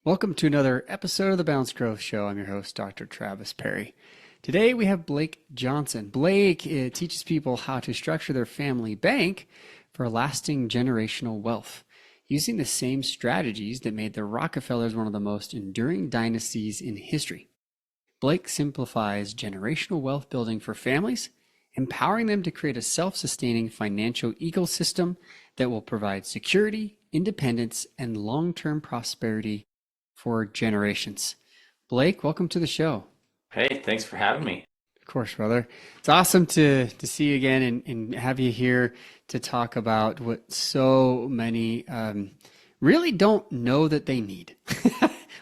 Welcome to another episode of the Balanced Growth Show. I'm your host, Dr. Travis Perry. Today we have Blake Johnson. Blake teaches people how to structure their family bank for lasting generational wealth using the same strategies that made the Rockefellers one of the most enduring dynasties in history. Blake simplifies generational wealth building for families, empowering them to create a self-sustaining financial ecosystem that will provide security, independence, and long-term prosperity for generations. Blake, welcome to the show. Hey, thanks for having me. Of course, brother. It's awesome to see you again and have you here to talk about what so many really don't know that they need.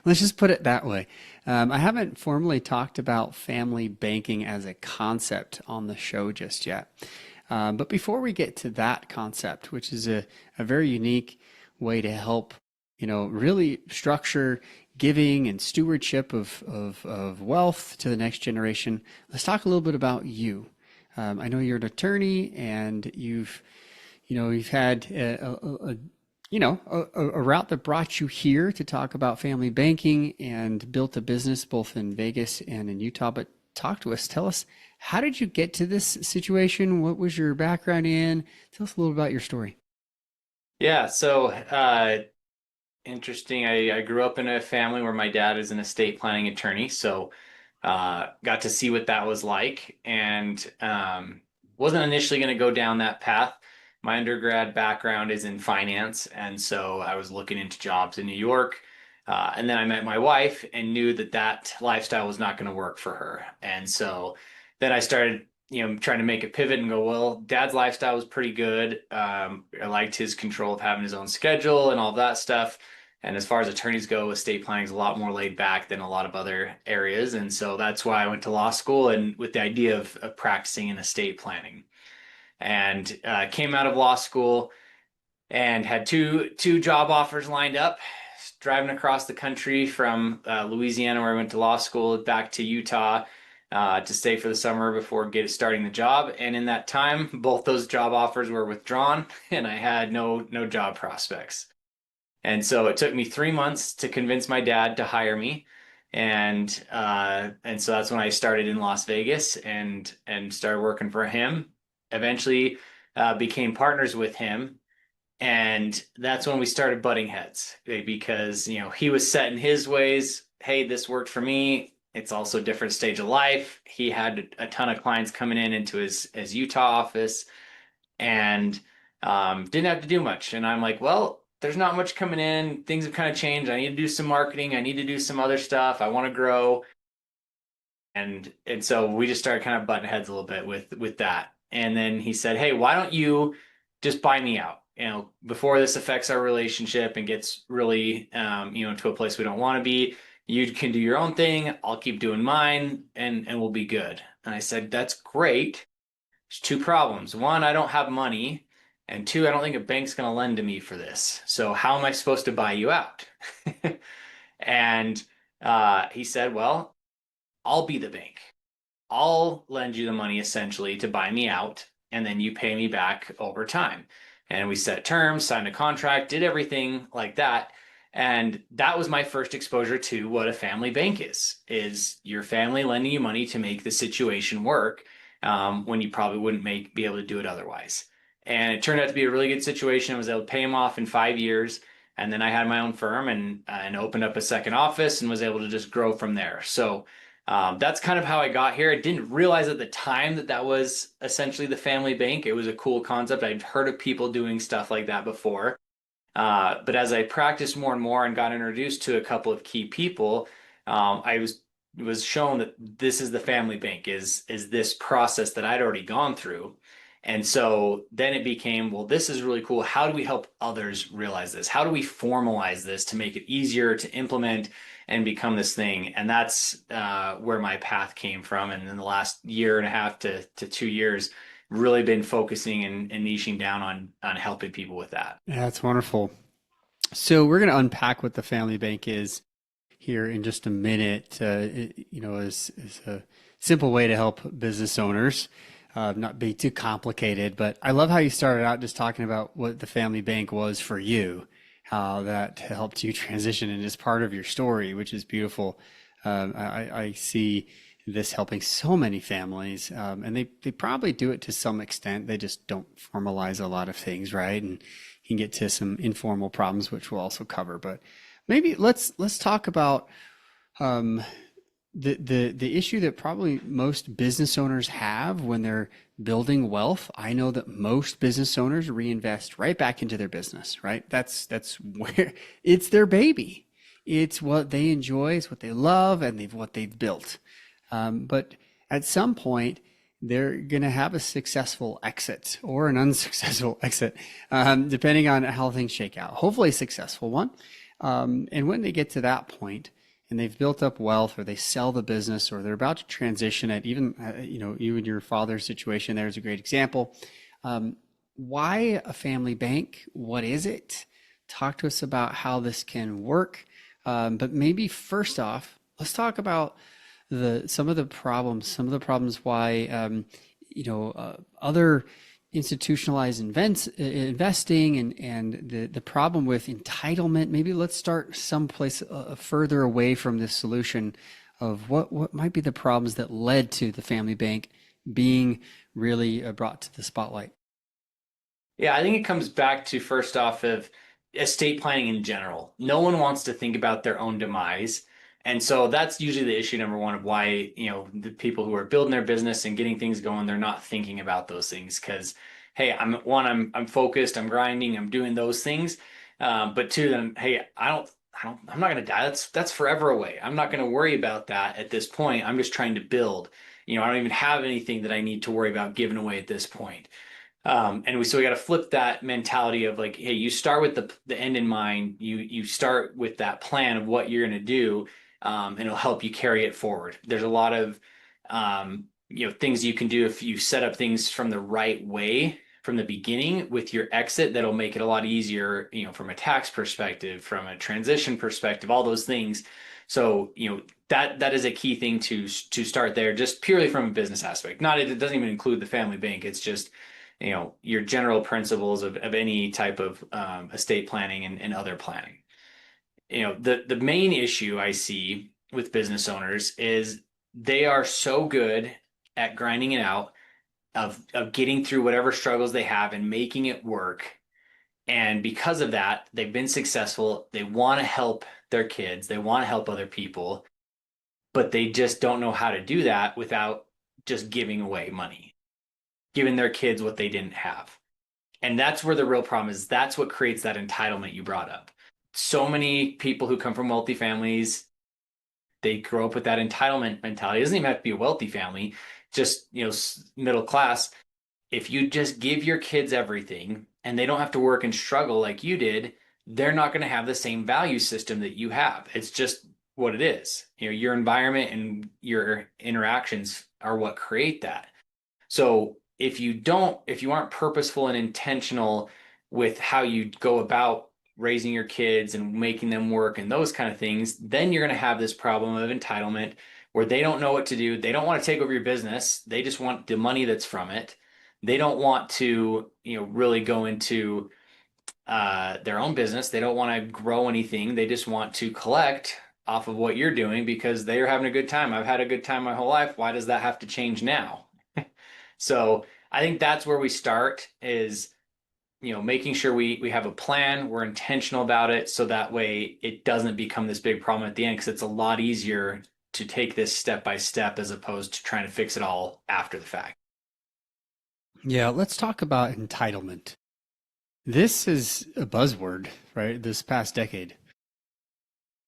Let's just put it that way. I haven't formally talked about family banking as a concept on the show just yet. But before we get to that concept, which is a very unique way to help really structure giving and stewardship of wealth to the next generation. Let's talk a little bit about you. I know you're an attorney and you've had a route that brought you here to talk about family banking and built a business both in Vegas and in Utah. But talk to us. Tell us, how did you get to this situation? What was your background in? Tell us a little about your story. Yeah, interesting. I grew up in a family where my dad is an estate planning attorney, so got to see what that was like, and wasn't initially going to go down that path. My undergrad background is in finance, and so I was looking into jobs in New York, and then I met my wife and knew that that lifestyle was not going to work for her, and so then I started trying to make a pivot and go, well, dad's lifestyle was pretty good. I liked his control of having his own schedule and all that stuff. And as far as attorneys go, estate planning is a lot more laid back than a lot of other areas. And so that's why I went to law school and with the idea of practicing in estate planning. And came out of law school and had two job offers lined up, driving across the country from Louisiana, where I went to law school, back to Utah to stay for the summer before starting the job. And in that time, both those job offers were withdrawn, and I had no job prospects. And so it took me 3 months to convince my dad to hire me, and so that's when I started in Las Vegas and started working for him. Eventually, became partners with him, and that's when we started butting heads because he was set in his ways. Hey, this worked for me. It's also a different stage of life. He had a ton of clients coming into his Utah office and didn't have to do much. And I'm like, well, there's not much coming in. Things have kind of changed. I need to do some marketing. I need to do some other stuff. I want to grow. And so we just started kind of butting heads a little bit with that. And then he said, hey, why don't you just buy me out? Before this affects our relationship and gets really, to a place we don't want to be. You can do your own thing. I'll keep doing mine and we'll be good. And I said, that's great. There's two problems. One, I don't have money. And two, I don't think a bank's going to lend to me for this. So how am I supposed to buy you out? And he said, well, I'll be the bank. I'll lend you the money essentially to buy me out. And then you pay me back over time. And we set terms, signed a contract, did everything like that. And that was my first exposure to what a family bank is your family lending you money to make the situation work when you probably wouldn't be able to do it otherwise. And it turned out to be a really good situation. I was able to pay him off in 5 years. And then I had my own firm and opened up a second office and was able to just grow from there. So that's kind of how I got here. I didn't realize at the time that was essentially the family bank. It was a cool concept. I'd heard of people doing stuff like that before. But as I practiced more and more and got introduced to a couple of key people, I was shown that this is the family bank, is this process that I'd already gone through. And so then it became, well, this is really cool. How do we help others realize this? How do we formalize this to make it easier to implement and become this thing? And that's where my path came from. And in the last year and a half to 2 years, really been focusing and niching down on helping people with that. Yeah, that's wonderful. So we're going to unpack what the family bank is here in just a minute. Is a simple way to help business owners not be too complicated. But I love how you started out just talking about what the family bank was for you, how that helped you transition and is part of your story, which is beautiful. I see this helping so many families, and they probably do it to some extent. They just don't formalize a lot of things, right? And you can get to some informal problems, which we'll also cover. But maybe let's talk about um, the issue that probably most business owners have when they're building wealth. I know that most business owners reinvest right back into their business, right? That's where it's their baby. It's what they enjoy, it's what they love, and what they've built. But at some point, they're going to have a successful exit or an unsuccessful exit, depending on how things shake out. Hopefully, a successful one. And when they get to that point, and they've built up wealth, or they sell the business, or they're about to transition it, even you and your father's situation there is a great example. Why a family bank? What is it? Talk to us about how this can work. But maybe first off, let's talk about some of the problems why other institutionalized investing and the problem with entitlement. Maybe let's start someplace further away from this solution of what might be the problems that led to the family bank being really brought to the spotlight. Yeah, I think it comes back to first off of estate planning in general. No one wants to think about their own demise. And so that's usually the issue number one of why, the people who are building their business and getting things going, they're not thinking about those things because, hey, I'm focused, I'm grinding, I'm doing those things. But two, then, hey, I'm not going to die. That's forever away. I'm not going to worry about that at this point. I'm just trying to build. I don't even have anything that I need to worry about giving away at this point. So we got to flip that mentality of like, hey, you start with the end in mind. You start with that plan of what you're going to do, and it'll help you carry it forward. There's a lot of things you can do if you set up things from the right way from the beginning with your exit. That'll make it a lot easier, from a tax perspective, from a transition perspective, all those things. So that is a key thing to start there, just purely from a business aspect. Not it doesn't even include the family bank. It's just your general principles of any type of estate planning and other planning. The main issue I see with business owners is they are so good at grinding it out, of getting through whatever struggles they have and making it work. And because of that, they've been successful. They want to help their kids, they want to help other people, but they just don't know how to do that without just giving away money, giving their kids what they didn't have. And that's where the real problem is. That's what creates that entitlement you brought up. So many people who come from wealthy families, they grow up with that entitlement mentality. It doesn't even have to be a wealthy family, just, middle class. If you just give your kids everything and they don't have to work and struggle like you did, they're not going to have the same value system that you have. It's just what it is. Your environment and your interactions are what create that. So if you aren't purposeful and intentional with how you go about raising your kids and making them work and those kind of things, then you're going to have this problem of entitlement where they don't know what to do. They don't want to take over your business. They just want the money that's from it. They don't want to, really go into their own business. They don't want to grow anything. They just want to collect off of what you're doing because they are having a good time. I've had a good time my whole life. Why does that have to change now? So I think that's where we start is, making sure we have a plan, we're intentional about it, so that way it doesn't become this big problem at the end, because it's a lot easier to take this step by step as opposed to trying to fix it all after the fact. Yeah, let's talk about entitlement. This is a buzzword, right? This past decade.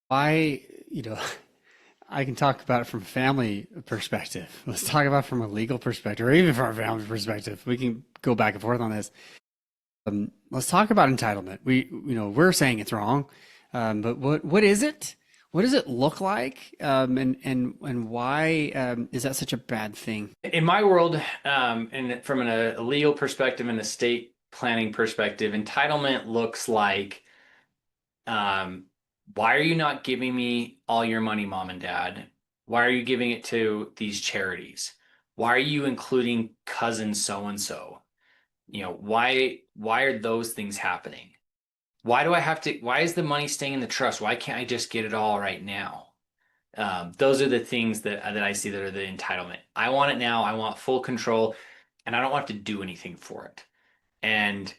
Why, I can talk about it from a family perspective. Let's talk about it from a legal perspective, or even from a family perspective. We can go back and forth on this. Let's talk about entitlement. We're saying it's wrong, but what is it? What does it look like? And why is that such a bad thing? In my world, and from a legal perspective and estate planning perspective, entitlement looks like, why are you not giving me all your money, mom and dad? Why are you giving it to these charities? Why are you including cousin so and so? Why are those things happening? why is the money staying in the trust? Why can't I just get it all right now? Those are the things that I see that are the entitlement. I want it now. I want full control, and I don't have to do anything for it. And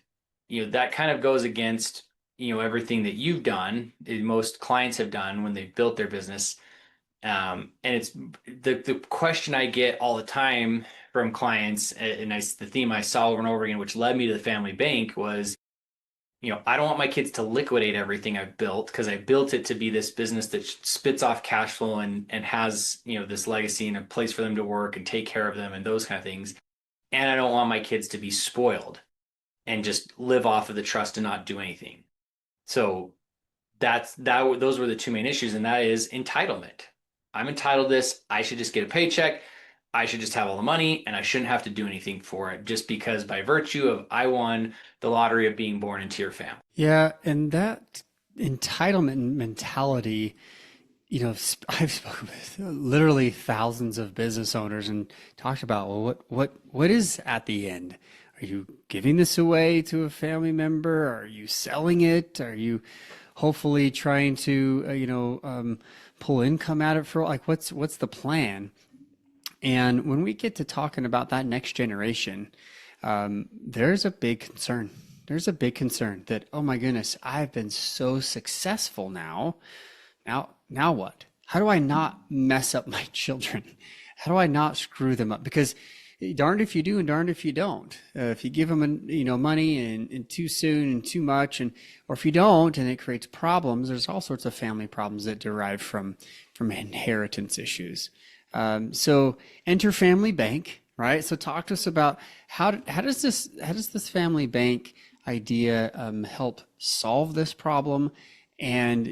that kind of goes against everything that you've done, most clients have done when they've built their business. And it's the question I get all the time from clients, and the theme I saw over and over again, which led me to the family bank, was I don't want my kids to liquidate everything I've built because I built it to be this business that spits off cash flow and has, this legacy and a place for them to work and take care of them and those kind of things. And I don't want my kids to be spoiled and just live off of the trust and not do anything. So those were the two main issues, and that is entitlement. I'm entitled to this. I should just get a paycheck. I should just have all the money and I shouldn't have to do anything for it just because by virtue of I won the lottery of being born into your family. Yeah, and that entitlement mentality, I've spoken with literally thousands of business owners and talked about, well, what is at the end? Are you giving this away to a family member? Are you selling it? Are you hopefully trying to, pull income out of it for like what's the plan? And when we get to talking about that next generation, there's a big concern. There's a big concern that, oh my goodness, I've been so successful now. Now what? How do I not mess up my children? How do I not screw them up? Because darned if you do and darned if you don't. If you give them, money and too soon and too much, or if you don't, and it creates problems. There's all sorts of family problems that derive from inheritance issues. So enter family bank, right? So talk to us about how does this family bank idea help solve this problem, and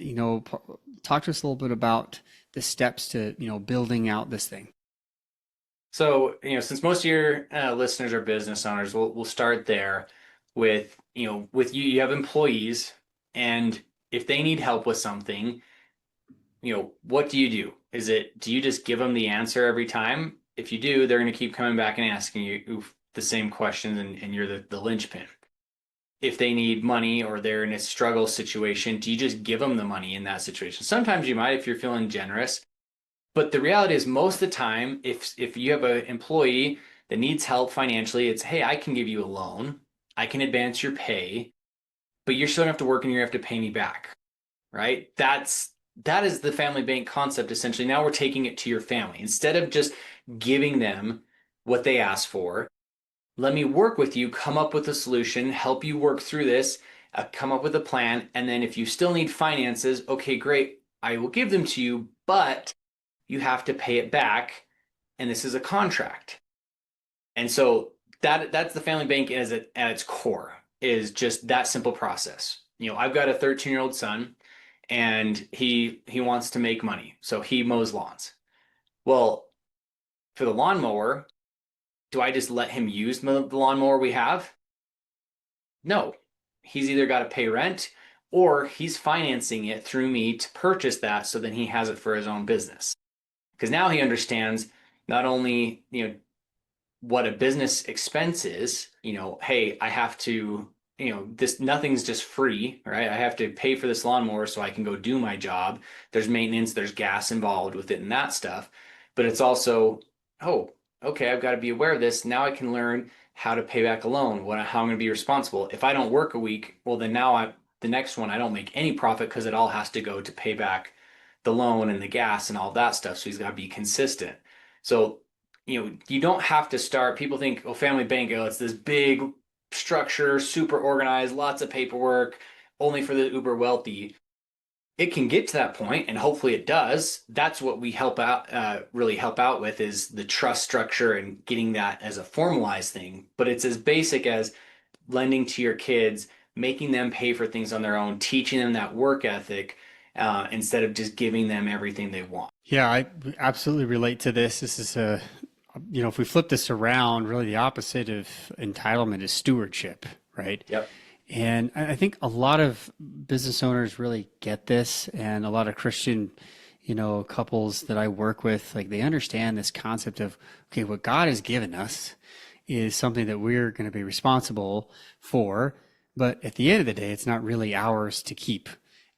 talk to us a little bit about the steps to building out this thing. So, since most of your listeners are business owners, we'll start there with, with you have employees, and if they need help with something, what do you do? Do you just give them the answer every time? If you do, they're going to keep coming back and asking you the same questions, and you're the linchpin. If they need money or they're in a struggle situation, do you just give them the money in that situation? Sometimes you might if you're feeling generous. But the reality is most of the time, if you have an employee that needs help financially, it's, hey, I can give you a loan. I can advance your pay, but you're still gonna have to work and you have to pay me back, right? That is the family bank concept, essentially. Now we're taking it to your family. Instead of just giving them what they ask for, let me work with you, come up with a solution, help you work through this, come up with a plan. And then if you still need finances, okay, great. I will give them to you, but you have to pay it back. And this is a contract. And so that's the family bank at its core, is just that simple process. I've got a 13-year-old son, and he wants to make money. So he mows lawns. Well, for the lawnmower, do I just let him use the lawnmower we have? No. He's either got to pay rent or he's financing it through me to purchase that, so then he has it for his own business. Because now he understands not only, what a business expense is, hey, I have to, nothing's just free, right? I have to pay for this lawnmower so I can go do my job. There's maintenance, there's gas involved with it and that stuff. But it's also, oh, okay, I've got to be aware of this. Now I can learn how to pay back a loan, how I'm going to be responsible. If I don't work a week, well, then now the next one, I don't make any profit because it all has to go to pay back the loan and the gas and all that stuff. So he's got to be consistent. So, you don't have to start. People think, oh, family bank, it's this big structure, super organized, lots of paperwork, only for the uber wealthy. It can get to that point, and hopefully it does. That's what we really help out with, is the trust structure and getting that as a formalized thing. But it's as basic as lending to your kids, making them pay for things on their own, teaching them that work ethic, instead of just giving them everything they want. Yeah, I absolutely relate to this. This is if we flip this around, really the opposite of entitlement is stewardship, right? Yep. And I think a lot of business owners really get this, and a lot of Christian, couples that I work with, like, they understand this concept of, okay, what God has given us is something that we're going to be responsible for. but at the end of the day, it's not really ours to keep.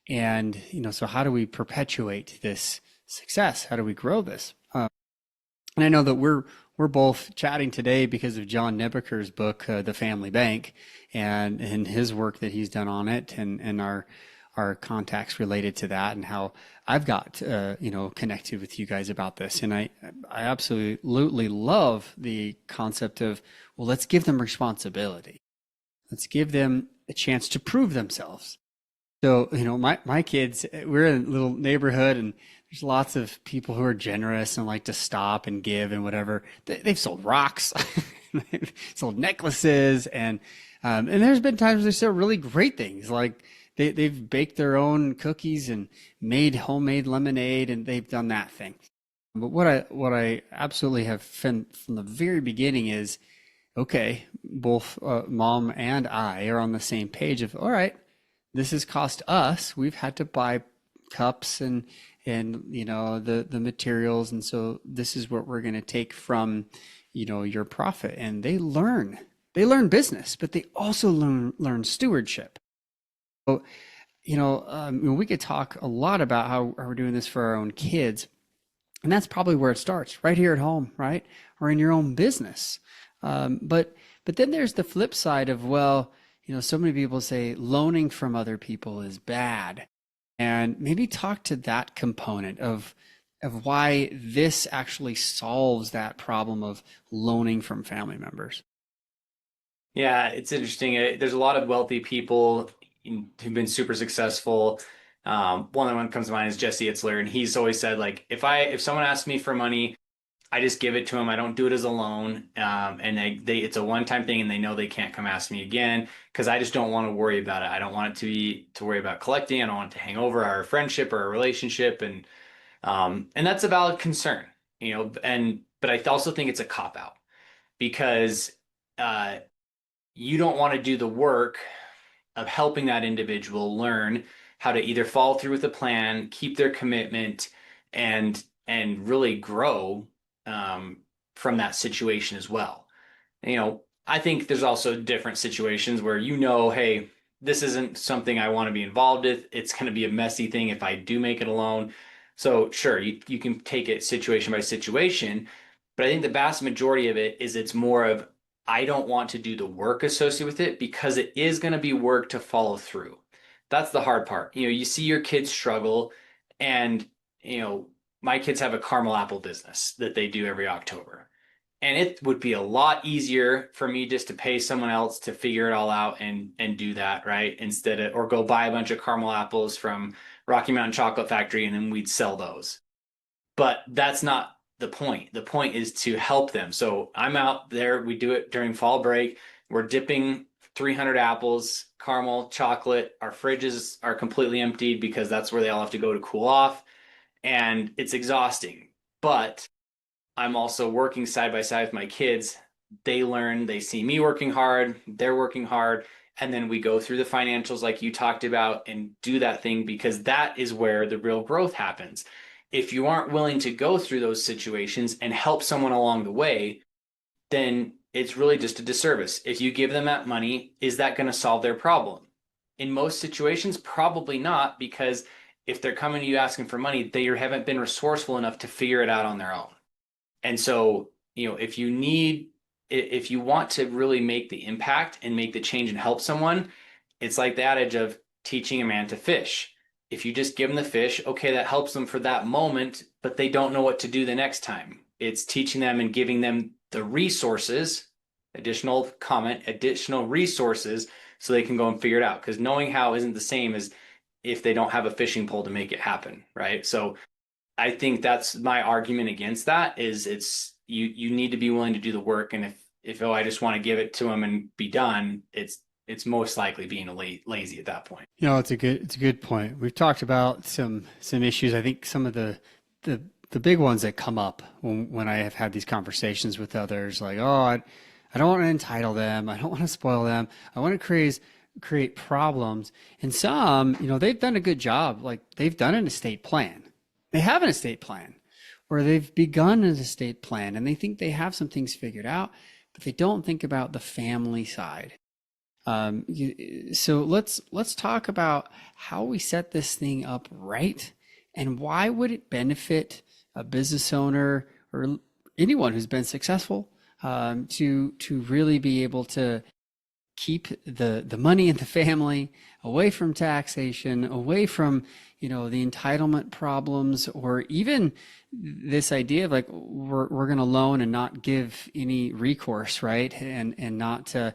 And, so how do we perpetuate this success? How do we grow this? And I know that we're both chatting today because of John Nebeker's book, The Family Bank, and his work that he's done on it, and our contacts related to that, and how I've got connected with you guys about this. And I absolutely love the concept of, well, let's give them responsibility. Let's give them a chance to prove themselves. So, my kids, we're in a little neighborhood, and there's lots of people who are generous and like to stop and give and whatever. They've sold rocks, they've sold necklaces, and there's been times where they sell really great things. Like they've baked their own cookies and made homemade lemonade, and they've done that thing. But what I absolutely have found from the very beginning is, okay, both mom and I are on the same page of, all right, this has cost us. We've had to buy cups and the materials, and so this is what we're going to take from your profit. And they learn business, but they also learn stewardship. So we could talk a lot about how we're doing this for our own kids, and that's probably where it starts, right here at home, right, or in your own business. But then there's the flip side of, well, so many people say loaning from other people is bad. And maybe talk to that component of why this actually solves that problem of loaning from family members. Yeah, it's interesting. There's a lot of wealthy people who've been super successful. One comes to mind is Jesse Itzler, and he's always said, like, if someone asks me for money, I just give it to them. I don't do it as a loan, and it's a one-time thing, and they know they can't come ask me again because I just don't want to worry about it. I don't want it to worry about collecting. I don't want it to hang over our friendship or our relationship, and that's a valid concern, but I also think it's a cop out because you don't want to do the work of helping that individual learn how to either follow through with a plan, keep their commitment, and really grow from that situation as well. I think there's also different situations where hey, this isn't something I want to be involved with. It's going to be a messy thing if I do make it alone. So sure, you can take it situation by situation, but I think the vast majority of it is it's more of, I don't want to do the work associated with it because it is going to be work to follow through. That's the hard part. You see your kids struggle, and my kids have a caramel apple business that they do every October. And it would be a lot easier for me just to pay someone else to figure it all out and do that, right? Or go buy a bunch of caramel apples from Rocky Mountain Chocolate Factory, and then we'd sell those. But that's not the point. The point is to help them. So I'm out there, we do it during fall break. We're dipping 300 apples, caramel, chocolate. Our fridges are completely emptied because that's where they all have to go to cool off. And it's exhausting, but I'm also working side by side with my kids. They learn, they see me working hard, they're working hard, and then we go through the financials like you talked about and do that thing, because that is where the real growth happens. If you aren't willing to go through those situations and help someone along the way, then it's really just a disservice. If you give them that money, is that going to solve their problem? In most situations, probably not, because if they're coming to you asking for money, they haven't been resourceful enough to figure it out on their own. And so, if you want to really make the impact and make the change and help someone, it's like the adage of teaching a man to fish. If you just give them the fish, okay, that helps them for that moment, but they don't know what to do the next time. It's teaching them and giving them the resources, additional resources, so they can go and figure it out. Because knowing how isn't the same as if they don't have a fishing pole to make it happen, right? So I think that's my argument against that, is you need to be willing to do the work. And if I just want to give it to them and be done, it's most likely being lazy at that point. It's a good point. We've talked about some issues. I think some of the big ones that come up when I have had these conversations with others, like, I don't want to entitle them, I don't want to spoil them, I want to create problems. And some, they've done a good job. Like, they've done an estate plan. They have an estate plan, or they've begun an estate plan, and they think they have some things figured out, but they don't think about the family side. So let's talk about how we set this thing up right, and why would it benefit a business owner or anyone who's been successful, to really be able to keep the money in the family, away from taxation, away from, the entitlement problems, or even this idea of like we're going to loan and not give any recourse, right? And not to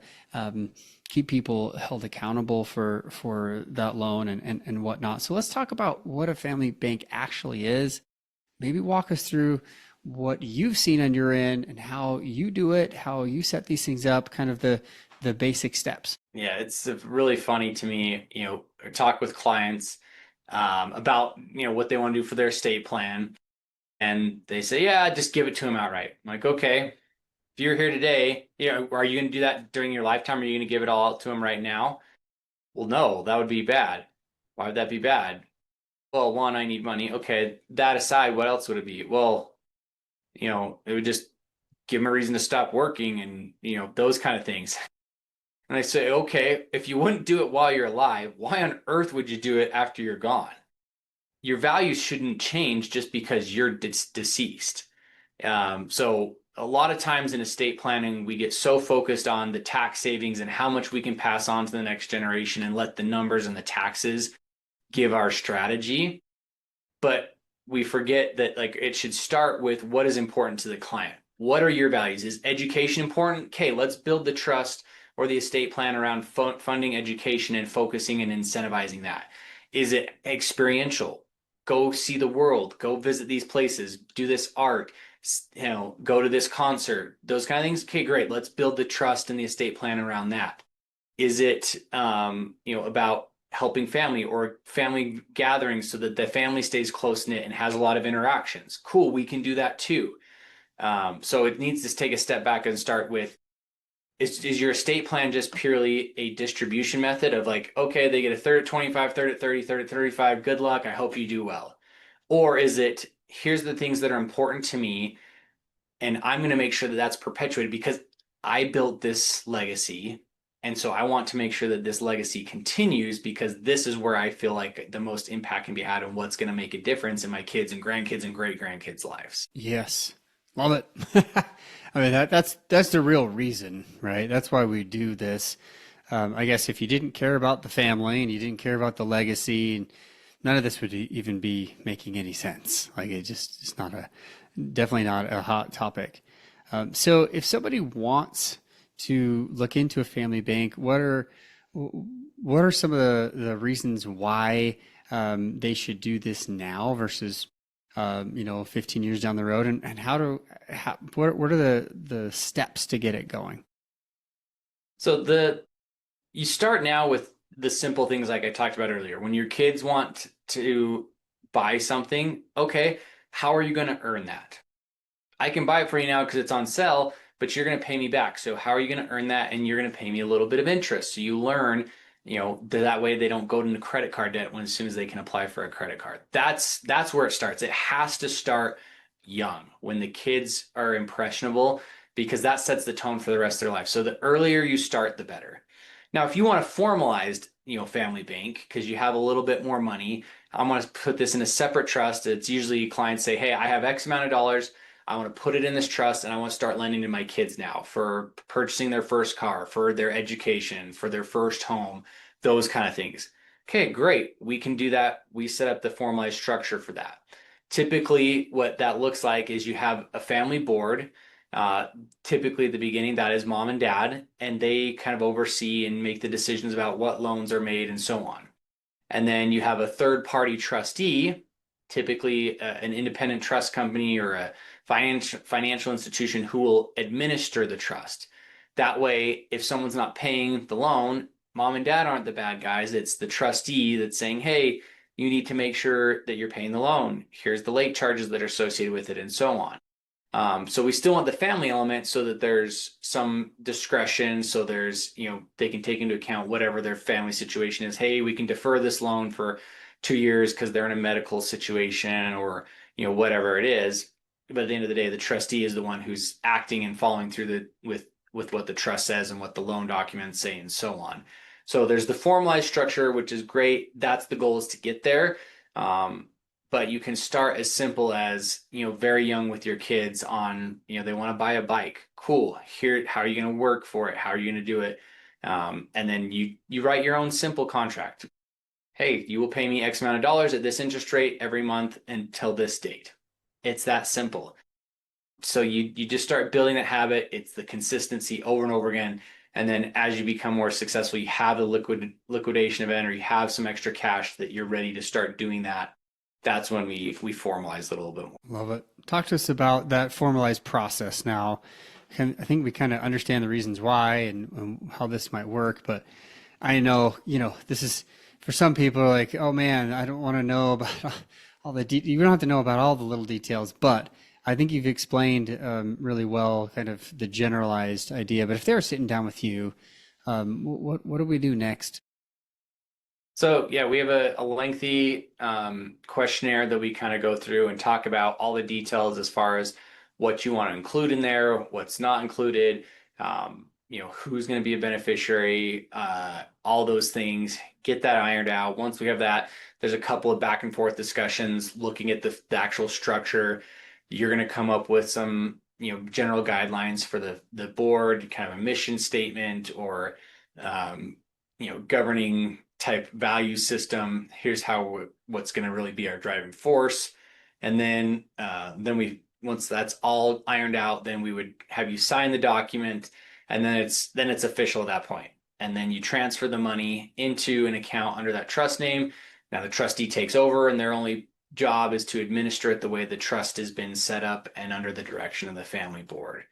keep people held accountable for that loan and whatnot. So let's talk about what a family bank actually is. Maybe walk us through what you've seen on your end and how you do it, how you set these things up, kind of the basic steps. Yeah, it's really funny to me, talk with clients about, what they want to do for their estate plan. And they say, yeah, just give it to them outright. I'm like, okay, if you're here today, are you going to do that during your lifetime? Or are you going to give it all out to them right now? Well, no, that would be bad. Why would that be bad? Well, one, I need money. Okay, that aside, what else would it be? Well, it would just give them a reason to stop working and, those kind of things. And I say, okay, if you wouldn't do it while you're alive, why on earth would you do it after you're gone? Your values shouldn't change just because you're deceased. So a lot of times in estate planning, we get so focused on the tax savings and how much we can pass on to the next generation and let the numbers and the taxes give our strategy. But we forget that like it should start with what is important to the client. What are your values? Is education important? Okay, let's build the trust or the estate plan around funding education and focusing and incentivizing that. Is it experiential? Go see the world, go visit these places, do this art, go to this concert, those kind of things. Okay, great. Let's build the trust and the estate plan around that. Is it, about helping family or family gatherings so that the family stays close knit and has a lot of interactions? Cool, we can do that too. So it needs to take a step back and start with, is your estate plan just purely a distribution method of like, okay, they get a third at 25, third at 30, third at 35, good luck, I hope you do well? Or is it, here's the things that are important to me, and I'm going to make sure that that's perpetuated because I built this legacy. And so I want to make sure that this legacy continues because this is where I feel like the most impact can be had and what's going to make a difference in my kids and grandkids and great grandkids' lives. Yes, love it. I mean that's the real reason, right? That's why we do this. I guess if you didn't care about the family and you didn't care about the legacy, none of this would even be making any sense. Like it's not definitely not a hot topic. So if somebody wants to look into a family bank, what are some of the reasons why they should do this now versus 15 years down the road, and what are the steps to get it going? So you start now with the simple things like I talked about earlier. When your kids want to buy something, okay, how are you going to earn that? I can buy it for you now because it's on sale, but you're going to pay me back. So how are you going to earn that? And you're going to pay me a little bit of interest. So you learn, that way they don't go into credit card debt when as soon as they can apply for a credit card. That's where it starts. It has to start young when the kids are impressionable because that sets the tone for the rest of their life. So the earlier you start, the better. Now, if you want a formalized, family bank because you have a little bit more money, I'm going to put this in a separate trust. It's usually clients say, hey, I have X amount of dollars. I want to put it in this trust and I want to start lending to my kids now for purchasing their first car, for their education, for their first home, those kind of things. Okay, great. We can do that. We set up the formalized structure for that. Typically, what that looks like is you have a family board. Uh, Typically, at the beginning, that is mom and dad, and they kind of oversee and make the decisions about what loans are made and so on. And then you have a third party trustee, typically an independent trust company or a financial institution who will administer the trust. That way, if someone's not paying the loan, mom and dad aren't the bad guys. It's the trustee that's saying, hey, you need to make sure that you're paying the loan. Here's the late charges that are associated with it, and so on. So we still want the family element so that there's some discretion. So there's, they can take into account whatever their family situation is. Hey, we can defer this loan for 2 years because they're in a medical situation or, whatever it is. But at the end of the day, the trustee is the one who's acting and following through with with what the trust says and what the loan documents say and so on. So there's the formalized structure, which is great. That's the goal, is to get there. Um, but you can start as simple as, very young with your kids on, they want to buy a bike. Cool. Here, how are you going to work for it? How are you going to do it? And then you write your own simple contract. Hey, you will pay me X amount of dollars at this interest rate every month until this date. It's that simple. So you just start building that habit. It's the consistency over and over again. And then as you become more successful, you have a liquidation event, or you have some extra cash that you're ready to start doing that. That's when we formalize it a little bit more. Love it. Talk to us about that formalized process now. I think we kind of understand the reasons why and how this might work, but I know, this is for some people like, oh man, I don't want to know about all the you don't have to know about all the little details, but I think you've explained really well kind of the generalized idea. But if they were sitting down with you, what do we do next? So yeah, we have a lengthy questionnaire that we kind of go through and talk about all the details as far as what you want to include in there, what's not included, who's going to be a beneficiary, all those things. Get that ironed out. Once we have that, there's a couple of back and forth discussions looking at the actual structure. You're going to come up with some, general guidelines for the board, kind of a mission statement, or governing type value system. Here's what's going to really be our driving force. And then once that's all ironed out, then we would have you sign the document, and then it's official at that point. And then you transfer the money into an account under that trust name. Now the trustee takes over, and their only job is to administer it the way the trust has been set up and under the direction of the family board.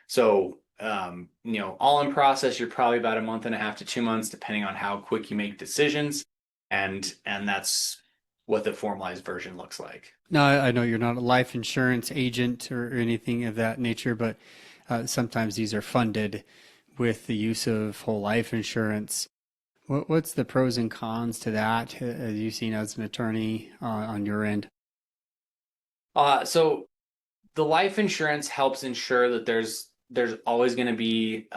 So all in process, you're probably about a month and a half to 2 months, depending on how quick you make decisions. And that's what the formalized version looks like. Now, I know you're not a life insurance agent or anything of that nature, but sometimes these are funded with the use of whole life insurance. What's the pros and cons to that, as you've seen as an attorney on your end? So the life insurance helps ensure that there's always going to be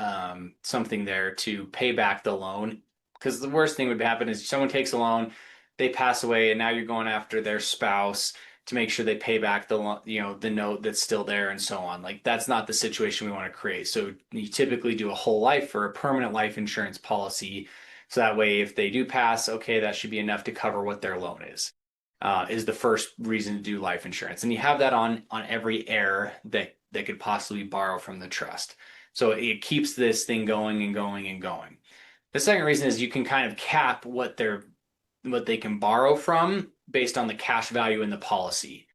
something there to pay back the loan. Because the worst thing would happen is someone takes a loan, they pass away, and now you're going after their spouse to make sure they pay back the note that's still there and so on. Like, that's not the situation we want to create. So you typically do a whole life or a permanent life insurance policy. So that way, if they do pass, okay, that should be enough to cover what their loan is the first reason to do life insurance. And you have that on every heir that could possibly borrow from the trust. So it keeps this thing going and going and going. The second reason is you can kind of cap what they can borrow from based on the cash value in the policy.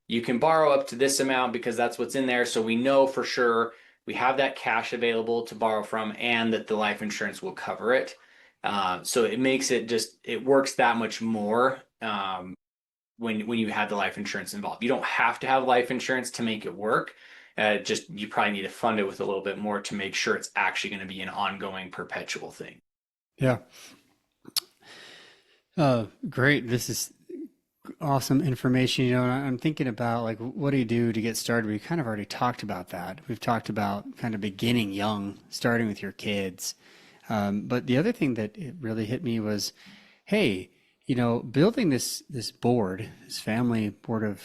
You can borrow up to this amount because that's what's in there. So we know for sure we have that cash available to borrow from, and that the life insurance will cover it. So it makes it works that much more when you have the life insurance involved. You don't have to have life insurance to make it work. You probably need to fund it with a little bit more to make sure it's actually going to be an ongoing, perpetual thing. Yeah. Great. This is awesome information. And I'm thinking about like, what do you do to get started? We kind of already talked about that. We've talked about kind of beginning young, starting with your kids. But the other thing that it really hit me was, hey, building this board, this family board of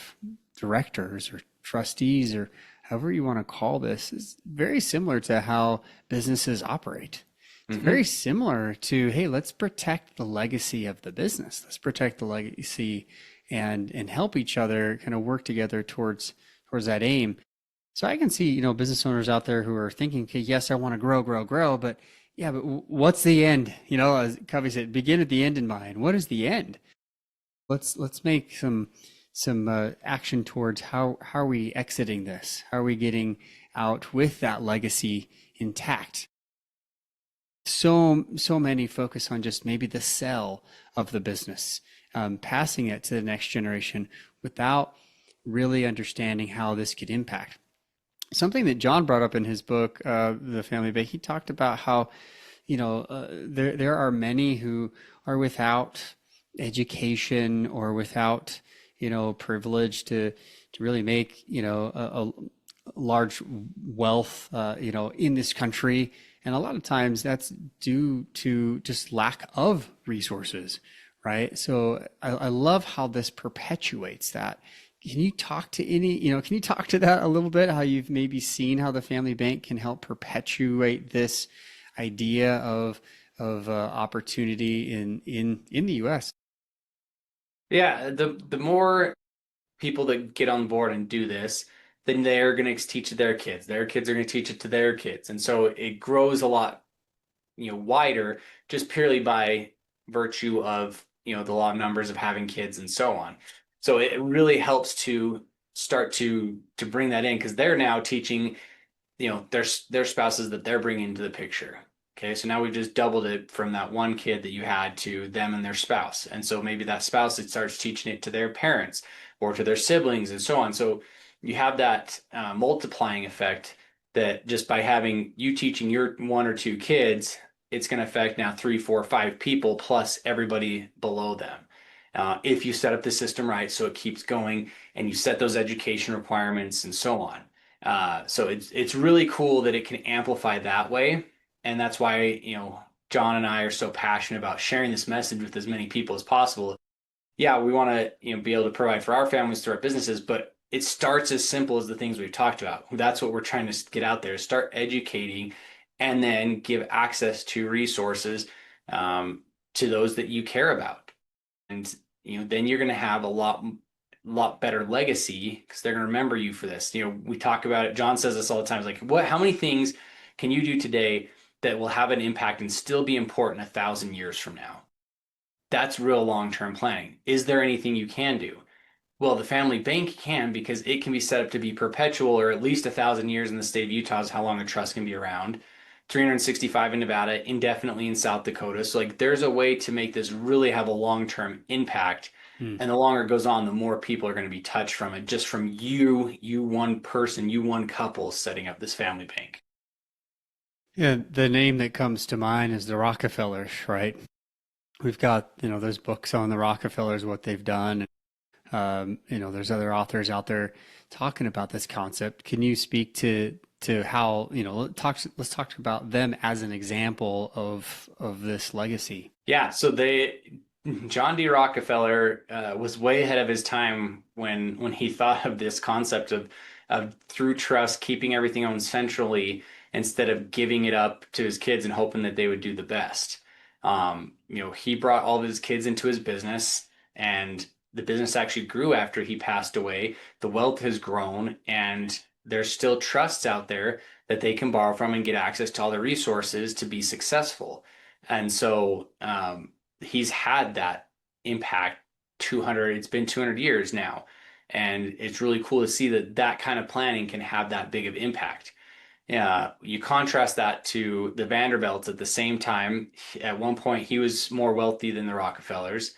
directors or trustees, or however you want to call this, is very similar to how businesses operate. It's very similar to, hey, let's protect the legacy of the business. Let's protect the legacy and help each other kind of work together towards that aim. So I can see, business owners out there who are thinking, okay, yes, I want to grow, but yeah, but what's the end? As Covey said, begin at the end in mind. What is the end? Let's make some action towards how are we exiting this? How are we getting out with that legacy intact? So many focus on just maybe the sell of the business, passing it to the next generation without really understanding how this could impact. Something that John brought up in his book, The Family Bank, he talked about how, there are many who are without education or without, privilege to really make, a large wealth, in this country. And a lot of times that's due to just lack of resources, right? So I love how this perpetuates that. Can you talk to that a little bit? How you've maybe seen how the family bank can help perpetuate this idea of opportunity in the U.S. Yeah, the more people that get on board and do this, then they're going to teach it their kids. Their kids are going to teach it to their kids. And so it grows a lot, wider just purely by virtue of, the law of numbers of having kids and so on. So it really helps to start to bring that in because they're now teaching, their spouses that they're bringing into the picture. Okay, so now we've just doubled it from that one kid that you had to them and their spouse. And so maybe that spouse it starts teaching it to their parents or to their siblings and so on. So you have that multiplying effect that just by having you teaching your one or two kids, it's going to affect now three, four, five people plus everybody below them. If you set up the system right, so it keeps going and you set those education requirements and so on. So it's really cool that it can amplify that way. And that's why, John and I are so passionate about sharing this message with as many people as possible. Yeah, we want to, be able to provide for our families through our businesses, but it starts as simple as the things we've talked about. That's what we're trying to get out there, start educating and then give access to resources to those that you care about. And, then you're going to have a lot better legacy because they're going to remember you for this. We talk about it. John says this all the time. It's like, how many things can you do today that will have an impact and still be important 1,000 years from now? That's real long-term planning. Is there anything you can do? Well, the family bank can because it can be set up to be perpetual or at least 1,000 years in the state of Utah is how long a trust can be around. 365 in Nevada, indefinitely in South Dakota. So like there's a way to make this really have a long-term impact. Hmm. And the longer it goes on, the more people are going to be touched from it, just from you one person, you one couple setting up this family bank. Yeah, the name that comes to mind is the Rockefellers, right? We've got, those books on the Rockefellers, what they've done. There's other authors out there talking about this concept. Can you speak to how, let's talk about them as an example of this legacy. Yeah, so John D. Rockefeller was way ahead of his time when he thought of this concept of through trust keeping everything owned centrally instead of giving it up to his kids and hoping that they would do the best. He brought all of his kids into his business, and the business actually grew after he passed away. The wealth has grown, and there's still trusts out there that they can borrow from and get access to all the resources to be successful. And so he's had that impact 200, it's been 200 years now. And it's really cool to see that kind of planning can have that big of impact. You contrast that to the Vanderbilts at the same time. At one point, he was more wealthy than the Rockefellers,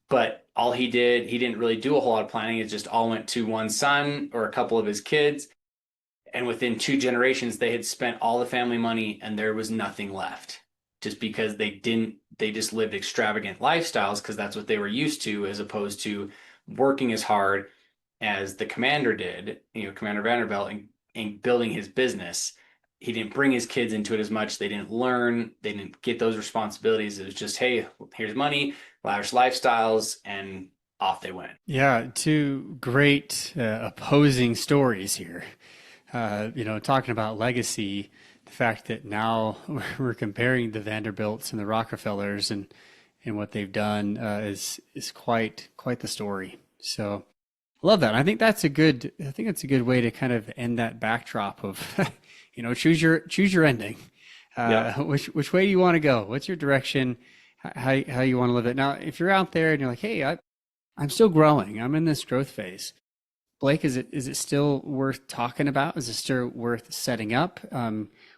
but all he didn't really do a whole lot of planning. It just all went to one son or a couple of his kids. And within 2 generations, they had spent all the family money and there was nothing left just because they just lived extravagant lifestyles because that's what they were used to, as opposed to working as hard as the commander did, Commander Vanderbilt, and building his business. He didn't bring his kids into it as much. They didn't learn. They didn't get those responsibilities. It was just, hey, here's money, lavish lifestyles, and off they went. Yeah, two great opposing stories here. Talking about legacy, the fact that now we're comparing the Vanderbilts and the Rockefellers and what they've done is quite the story. So I love that. I think that's a good way to kind of end that backdrop of choose your ending. Yeah. Which way do you want to go? What's your direction? How you want to live it? Now, if you're out there and you're like, hey, I'm still growing. I'm in this growth phase. Blake, is it still worth talking about? Is it still worth setting up?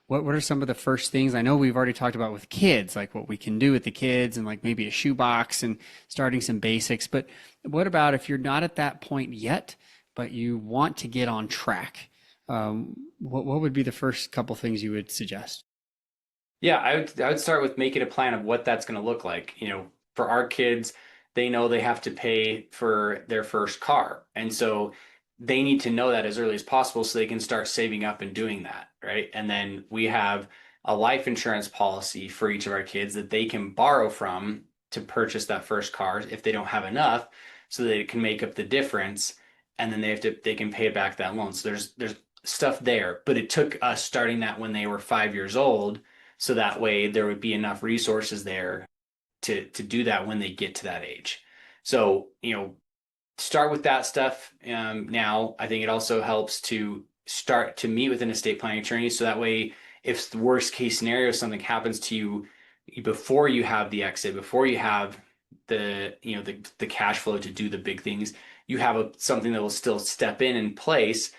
What are some of the first things? I know we've already talked about with kids, like what we can do with the kids and like maybe a shoebox and starting some basics. But what about if you're not at that point yet, but you want to get on track? What would be the first couple things you would suggest? Yeah, I would start with making a plan of what that's going to look like. For our kids, they know they have to pay for their first car. And so they need to know that as early as possible so they can start saving up and doing that, right? And then we have a life insurance policy for each of our kids that they can borrow from to purchase that first car if they don't have enough, so they can make up the difference, and then they can pay back that loan. So there's stuff there, but it took us starting that when they were 5 years old, so that way there would be enough resources there to do that when they get to that age. So, start with that stuff. Now, I think it also helps to start to meet with an estate planning attorney. So that way, if the worst case scenario, something happens to you before you have the exit, before you have the cash flow to do the big things, you have something that will still step in place,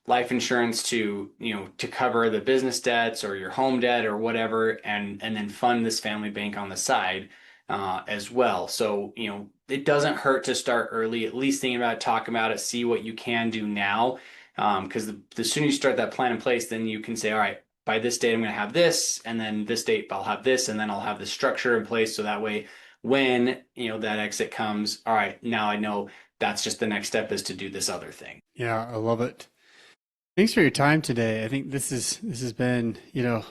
life insurance to cover the business debts or your home debt or whatever, and then fund this family bank on the side as well. So, it doesn't hurt to start early, at least thinking about it, talk about it, see what you can do now. Because the sooner you start that plan in place, then you can say, all right, by this date, I'm going to have this, and then this date, I'll have this, and then I'll have the structure in place. So that way, when, that exit comes, all right, now I know that's just the next step is to do this other thing. Yeah, I love it. Thanks for your time today. I think this has been,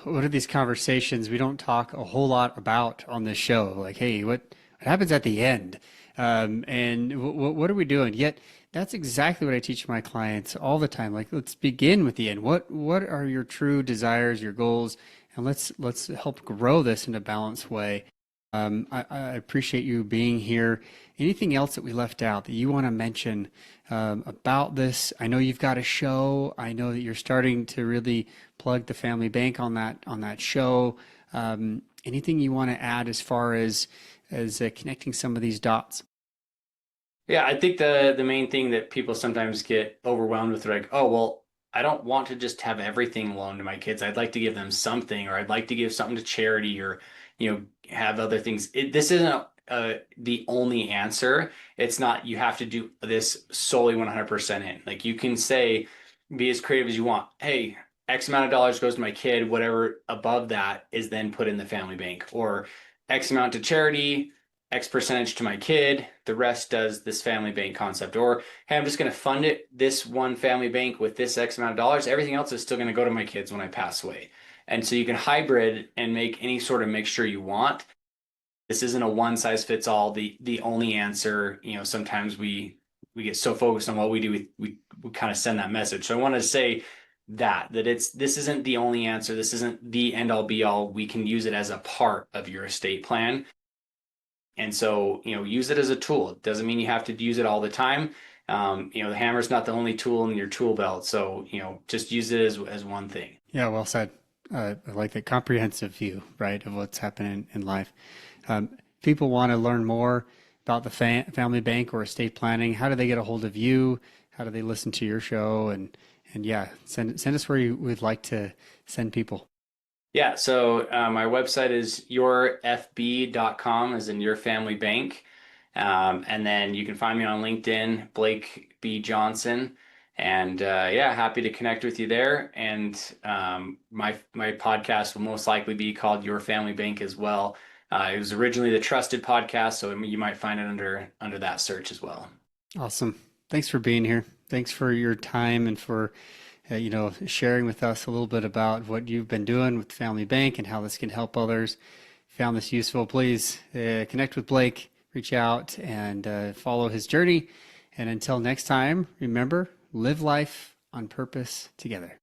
what are these conversations we don't talk a whole lot about on this show? Like, hey, what happens at the end? And what are we doing? Yet that's exactly what I teach my clients all the time. Like, let's begin with the end. What are your true desires, your goals, and let's help grow this in a balanced way. I appreciate you being here. Anything else that we left out that you want to mention about this? I know you've got a show. I know that you're starting to really plug the family bank on that show. Anything you want to add as far as connecting some of these dots? Yeah, I think the main thing that people sometimes get overwhelmed with, like, oh, well, I don't want to just have everything loaned to my kids. I'd like to give them something, or I'd like to give something to charity, or have other things. This isn't the only answer. It's not you have to do this solely 100% in. Like, you can say, be as creative as you want. Hey, X amount of dollars goes to my kid. Whatever above that is then put in the family bank, or X amount to charity, X percentage to my kid, the rest does this family bank concept. Or, hey, I'm just going to fund it, this one family bank with this X amount of dollars. Everything else is still going to go to my kids when I pass away. And so you can hybrid and make any sort of mixture you want. This isn't a one size fits all, the only answer. Sometimes we get so focused on what we do, we kind of send that message. So I want to say that this isn't the only answer. This isn't the end all be all. We can use it as a part of your estate plan. And so, use it as a tool. It doesn't mean you have to use it all the time. The hammer's not the only tool in your tool belt. So, just use it as one thing. Yeah, well said. I like the comprehensive view, right, of what's happening in life. People want to learn more about the family bank or estate planning. How do they get a hold of you? How do they listen to your show? And yeah, send us where you would like to send people. Yeah, so my website is yourfb.com, as in Your Family Bank. And then you can find me on LinkedIn, Blake B. Johnson. And happy to connect with you there. And my podcast will most likely be called Your Family Bank as well. It was originally the Trusted Podcast, so you might find it under that search as well. Awesome. Thanks for being here. Thanks for your time and for sharing with us a little bit about what you've been doing with Family Bank and how this can help others. If you found this useful, please connect with Blake, reach out, and follow his journey. And until next time, remember, live life on purpose together.